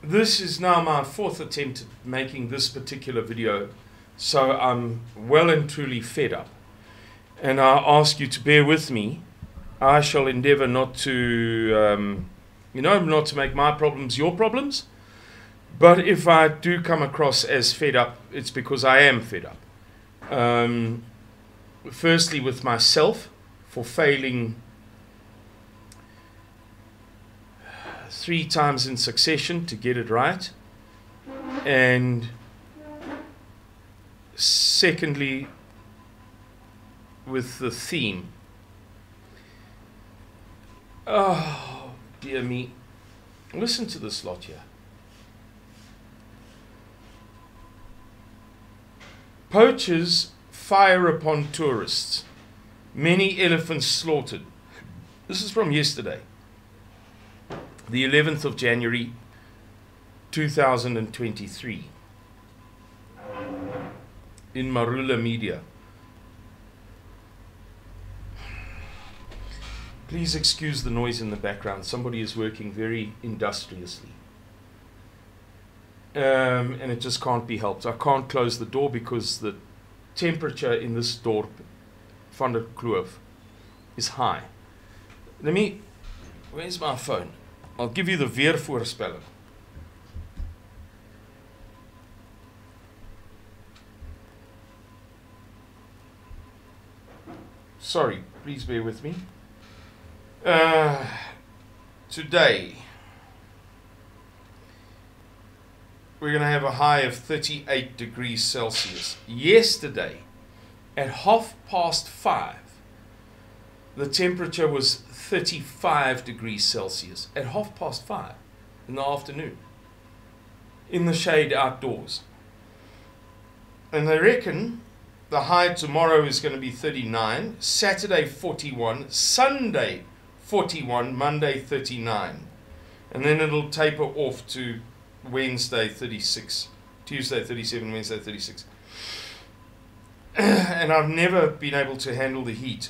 This is now my fourth attempt at making this particular video, so I'm well and truly fed up. And I ask you to bear with me. I shall endeavor not to, not to make my problems your problems. But if I do come across as fed up, it's because I am fed up. Firstly, with myself for failing 3 times in succession to get it right. And secondly, with the theme. Oh, dear me. Listen to this lot here. Poachers fire upon tourists. Many elephants slaughtered. This is from yesterday, the 11th of January, 2023. In Marula Media. Please excuse the noise in the background. Somebody is working very industriously. And it just can't be helped. I can't close the door because the temperature in this dorp, Van der Kloof, is high. Where's my phone? I'll give you the weervoorspelling. Sorry, please bear with me. Today, we're going to have a high of 38 degrees Celsius. Yesterday, at 5:30, the temperature was 35 degrees Celsius. At 5:30 in the afternoon, in the shade outdoors. And they reckon the high tomorrow is going to be 39, Saturday 41, Sunday 41, Monday 39. And then it'll taper off to Wednesday 36, Tuesday 37, Wednesday 36. And I've never been able to handle the heat.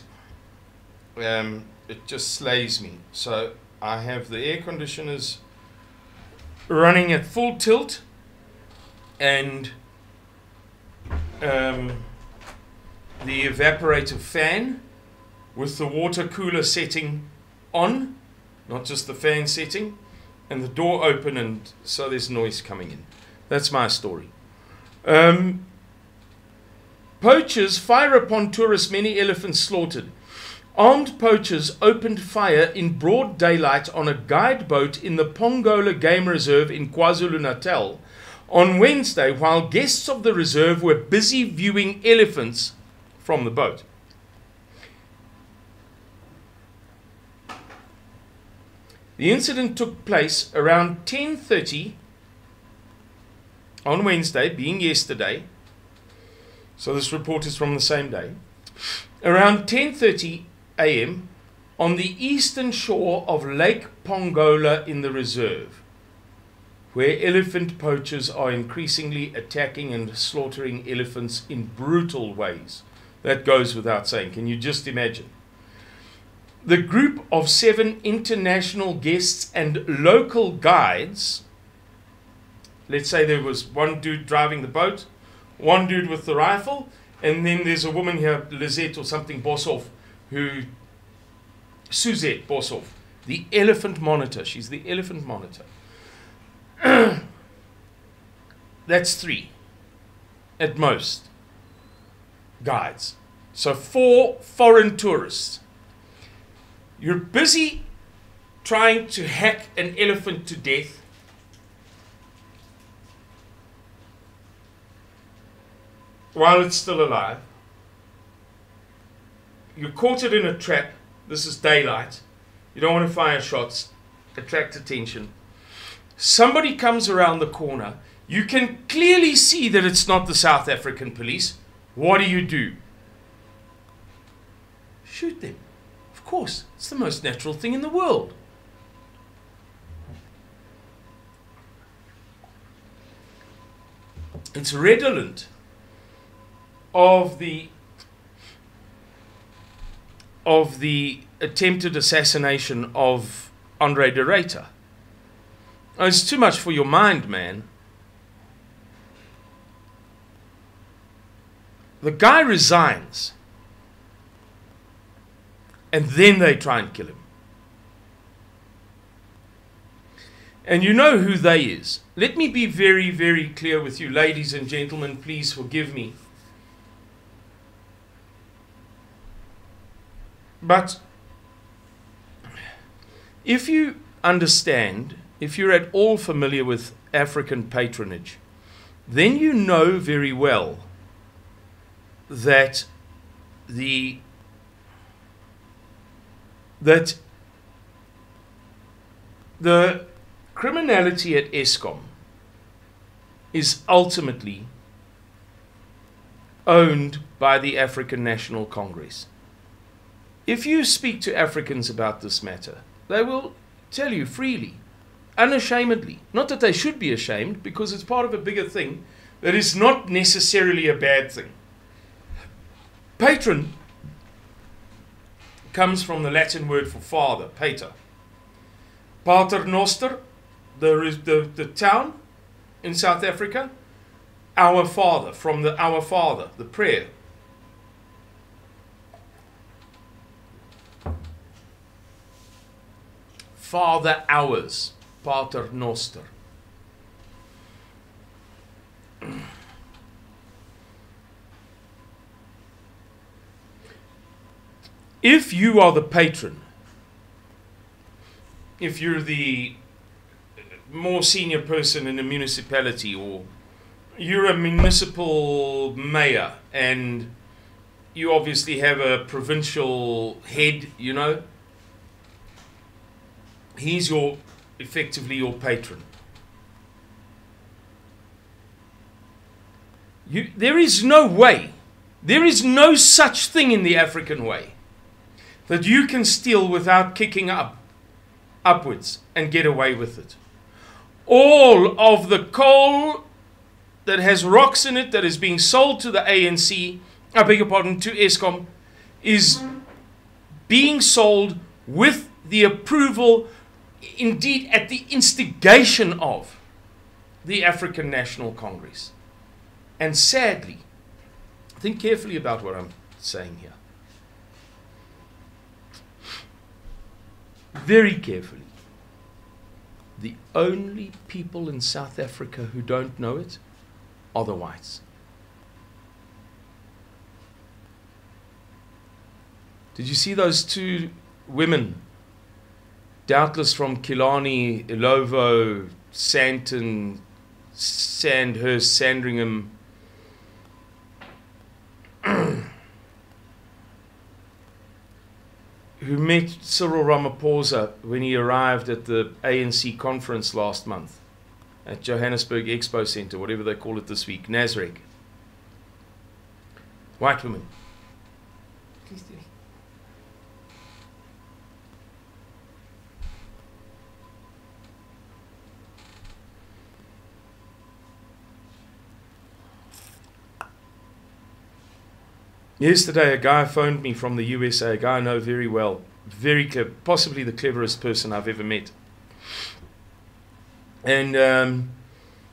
It just slays me. So I have the air conditioners running at full tilt and the evaporator fan with the water cooler setting on, not just the fan setting, and the door open, and so there's noise coming in. That's my story. Poachers fire upon tourists, many elephants slaughtered. Armed poachers opened fire in broad daylight on a guide boat in the Pongola Game Reserve in KwaZulu-Natal on Wednesday while guests of the reserve were busy viewing elephants from the boat. The incident took place around 10:30 on Wednesday, being yesterday. So this report is from the same day. Around 10:30 a.m. on the eastern shore of Lake Pongola in the reserve, where elephant poachers are increasingly attacking and slaughtering elephants in brutal ways. That goes without saying. Can you just imagine? The group of 7 international guests and local guides, let's say there was one dude driving the boat, one dude with the rifle, and then there's a woman here, Lizette or something, Boshoff, Suzette Boshoff, the elephant monitor. She's the elephant monitor. That's 3 at most guides. So 4 foreign tourists. You're busy trying to hack an elephant to death. While it's still alive. You caught it in a trap. This is daylight. You don't want to fire shots, attract attention. Somebody comes around the corner. You can clearly see that it's not the South African police. What do? Shoot them. Of course, it's the most natural thing in the world. It's redolent of the attempted assassination of Andre de Ruyter. Oh, it's too much for your mind, man. The guy resigns. And then they try and kill him. And you know who they is. Let me be very, very clear with you, ladies and gentlemen. Please forgive me. But if you understand, if you're at all familiar with African patronage, then you know very well that the criminality at Eskom is ultimately owned by the African National Congress. If you speak to Africans about this matter, they will tell you freely, unashamedly, not that they should be ashamed, because it's part of a bigger thing that is not necessarily a bad thing. Patron comes from the Latin word for father, pater. Pater Noster, the town in South Africa, our Father, from the Our Father, the prayer. Father ours, Pater Noster. If you are the patron, if you're the more senior person in a municipality, or you're a municipal mayor and you obviously have a provincial head, you know, he's effectively your patron. There is no way, there is no such thing in the African way that you can steal without kicking upwards and get away with it. All of the coal that has rocks in it that is being sold to the ANC, I beg your pardon, to Eskom, is being sold with the approval, indeed at the instigation of, the African National Congress. And sadly, think carefully about what I'm saying here. Very carefully. The only people in South Africa who don't know it are the whites. Did you see those two women, doubtless from Killarney, Ilovo, Sandton, Sandhurst, Sandringham, who met Cyril Ramaphosa when he arrived at the ANC conference last month at Johannesburg Expo Centre, whatever they call it this week, Nasrec. White women. Please do. Yesterday, a guy phoned me from the USA, a guy I know very well, very clever, possibly the cleverest person I've ever met. And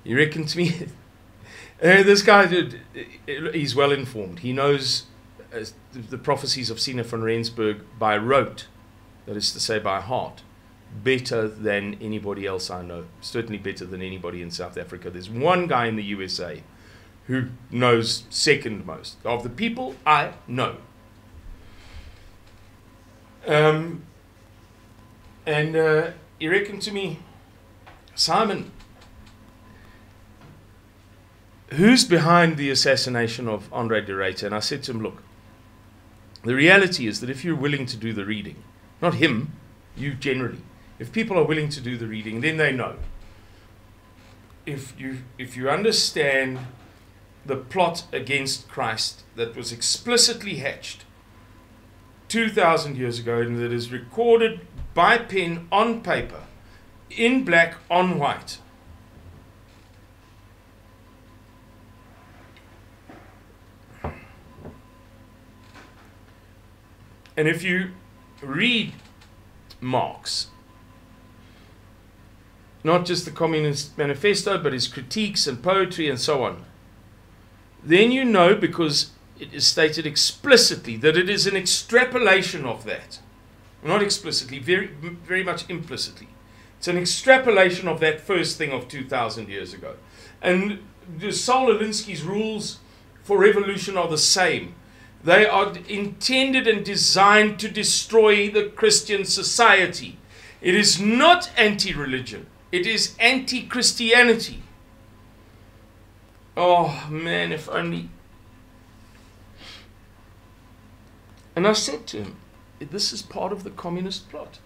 he reckoned to me, this guy, he's well informed. He knows the prophecies of Sina van Rensburg by rote, that is to say by heart, better than anybody else I know, certainly better than anybody in South Africa. There's one guy in the USA who knows second most of the people I know. He reckoned to me, Simon, who's behind the assassination of Andre de Ruyter? And I said to him, look, the reality is that if you're willing to do the reading, not him, you generally, if people are willing to do the reading, then they know. If you understand the plot against Christ that was explicitly hatched 2,000 years ago and that is recorded by pen on paper, in black on white. And if you read Marx, not just the Communist Manifesto, but his critiques and poetry and so on, then you know, because it is stated explicitly, that it is an extrapolation of that. Not explicitly, very much implicitly. It's an extrapolation of that first thing of 2,000 years ago. And Saul Alinsky's rules for revolution are the same. They are intended and designed to destroy the Christian society. It is not anti-religion. It is anti-Christianity. Oh man, if only. And I said to him, this is part of the communist plot.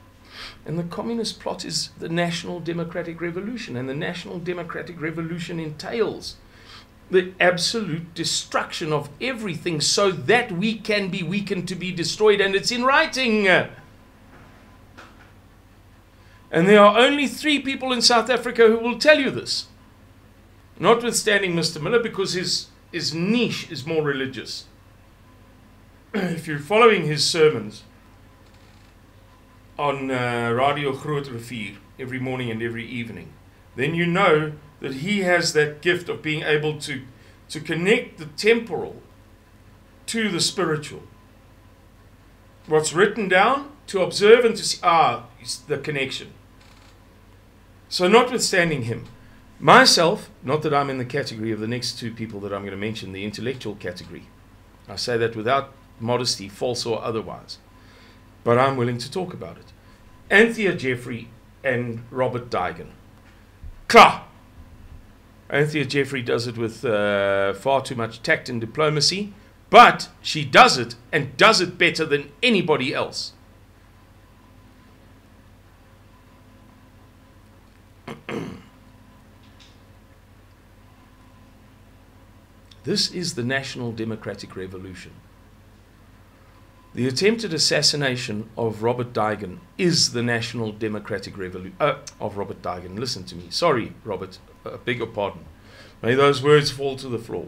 And the communist plot is the National Democratic Revolution. And the National Democratic Revolution entails the absolute destruction of everything so that we can be weakened to be destroyed. And it's in writing. And there are only 3 people in South Africa who will tell you this. Notwithstanding Mr. Miller, because his niche is more religious. If you're following his sermons on Radio Groot Rivier every morning and every evening, then you know that he has that gift of being able to connect the temporal to the spiritual. What's written down, to observe and to see, is the connection. So notwithstanding him, myself, not that I'm in the category of the next 2 people that I'm going to mention, the intellectual category. I say that without modesty, false or otherwise. But I'm willing to talk about it. Anthea Jeffrey and Robert Daigen. Klar! Anthea Jeffrey does it with far too much tact and diplomacy, but she does it, and does it better than anybody else. This is the National Democratic Revolution. The attempted assassination of Robert Daigen is the National Democratic Revolution. Of Robert Daigen, listen to me. Sorry, Robert, I beg your pardon. May those words fall to the floor.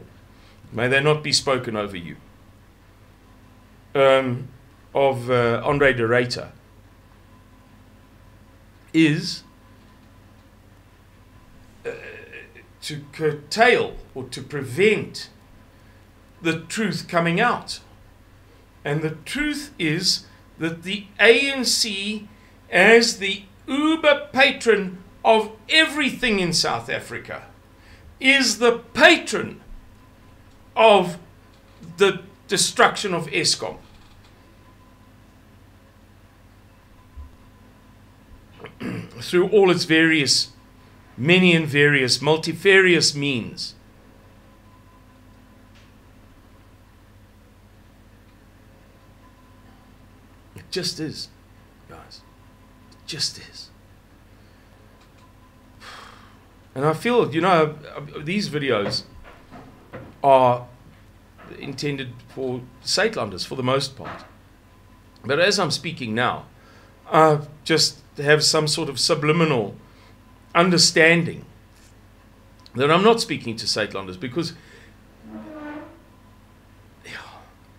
May they not be spoken over you. Of Andre de Ruyter is to curtail or to prevent the truth coming out. And the truth is that the ANC, as the uber patron of everything in South Africa, is the patron of the destruction of Eskom. Through all its various, many and various, multifarious means. It just is, guys. It just is. And I feel, you know, these videos are intended for Suidlanders for the most part. But as I'm speaking now, I just have some sort of subliminal understanding that I'm not speaking to Suidlanders, because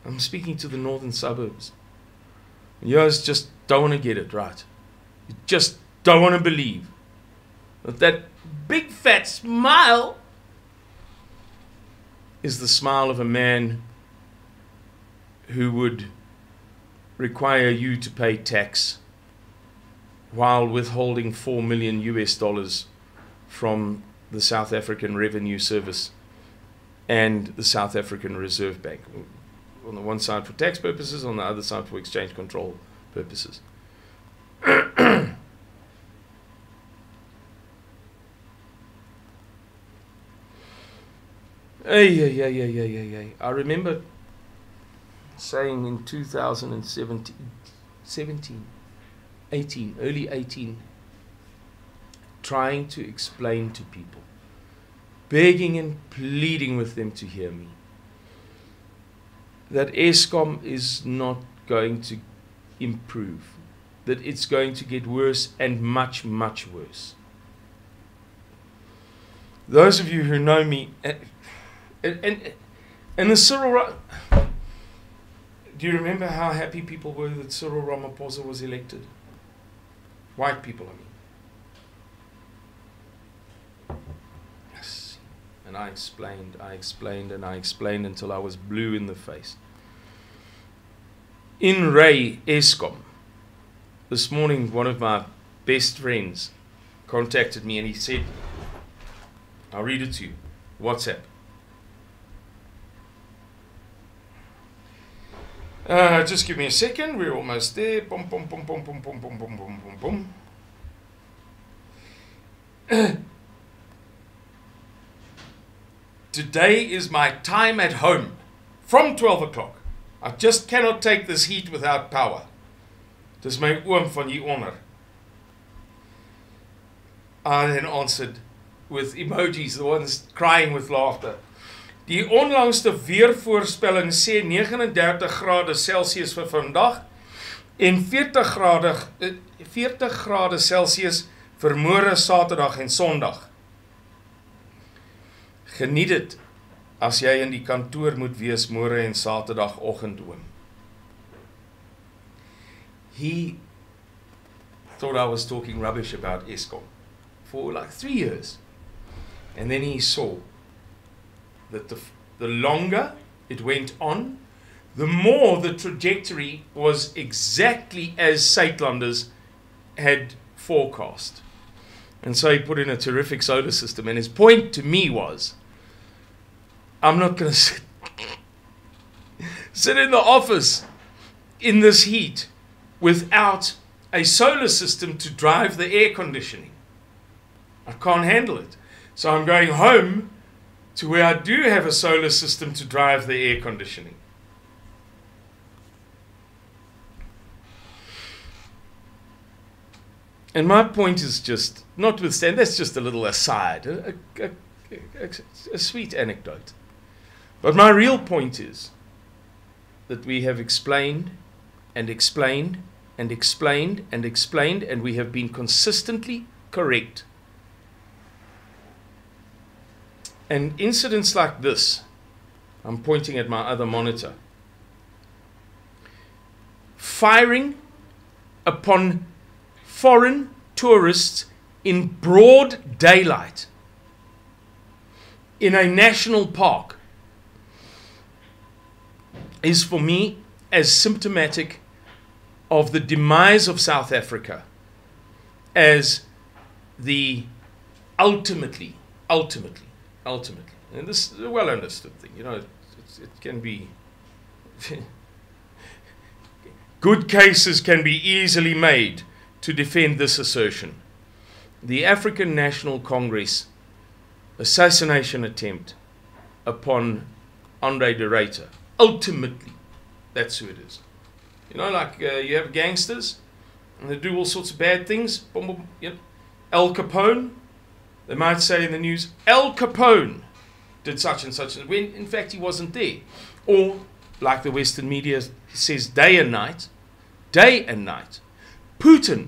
I'm speaking to the northern suburbs. You guys just don't want to get it right. You just don't want to believe that that big fat smile is the smile of a man who would require you to pay tax while withholding $4 million US from the South African Revenue Service and the South African Reserve Bank. On the one side for tax purposes, on the other side for exchange control purposes. I remember saying in 2017, 18, early 18, trying to explain to people, begging and pleading with them to hear me, that Eskom is not going to improve, that it's going to get worse and much, much worse. Those of you who know me, and the Cyril, do you remember how happy people were that Cyril Ramaphosa was elected? White people, I mean. And I explained, and I explained until I was blue in the face. In Ray Eskom, this morning one of my best friends contacted me and he said, I'll read it to you, WhatsApp. Just give me a second, we're almost there. Boom, boom, boom, boom, boom, boom, boom, boom, boom, boom, boom. Today is my time at home from 12 o'clock. I just cannot take this heat without power. Dis my oom van hier onder. I then answered with emojis, the ones crying with laughter. Die onlangste weervoorspelling sê 39 grade Celsius vir vandag en 40 grade Celsius vir môre, Saterdag en Sondag. Geniet dit as jy in die kantoor moet wees môre en Saterdagoggend, oom. He thought I was talking rubbish about Eskom for like 3 years. And then he saw that the longer it went on, the more the trajectory was exactly as Suidlanders had forecast. And so he put in a terrific solar system. And his point to me was, I'm not going to sit in the office in this heat without a solar system to drive the air conditioning. I can't handle it. So I'm going home to where I do have a solar system to drive the air conditioning. And my point is just, notwithstanding, that's just a little aside, a sweet anecdote. But my real point is that we have explained and explained and explained and explained, and we have been consistently correct. And incidents like this, I'm pointing at my other monitor, firing upon foreign tourists in broad daylight in a national park is for me as symptomatic of the demise of South Africa as the ultimately, and this is a well understood thing, you know, it can be, good cases can be easily made to defend this assertion. The African National Congress assassination attempt upon Andre de Ruyter, ultimately, that's who it is. You know, like you have gangsters, and they do all sorts of bad things. Boom, boom, yep. Al Capone, they might say in the news, Al Capone did such and such, when in fact he wasn't there. Or, like the Western media says, day and night, Putin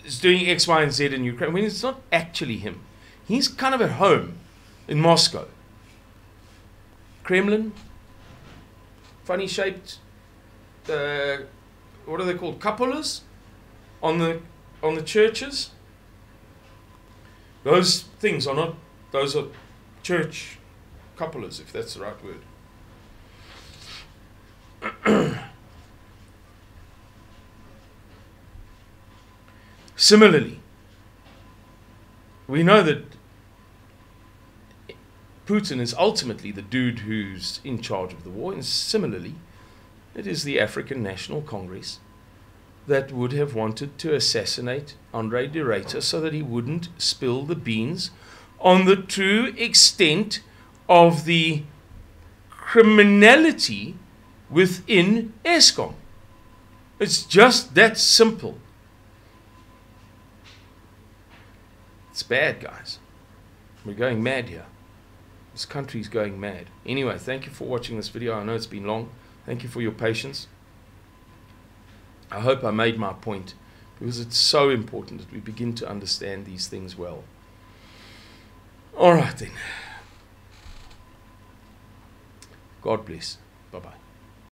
is doing X, Y, and Z in Ukraine, when it's not actually him. He's kind of at home in Moscow. Kremlin, funny shaped, what are they called, cupolas on the churches. Those things are not, those are church cupolas, if that's the right word. Similarly, we know that Putin is ultimately the dude who's in charge of the war, and similarly, it is the African National Congress that would have wanted to assassinate Andre de Ruyter so that he wouldn't spill the beans on the true extent of the criminality within Eskom. It's just that simple. It's bad, guys. We're going mad here. This country's going mad. Anyway, thank you for watching this video. I know it's been long. Thank you for your patience. I hope I made my point, because it's so important that we begin to understand these things well. All right then. God bless. Bye-bye.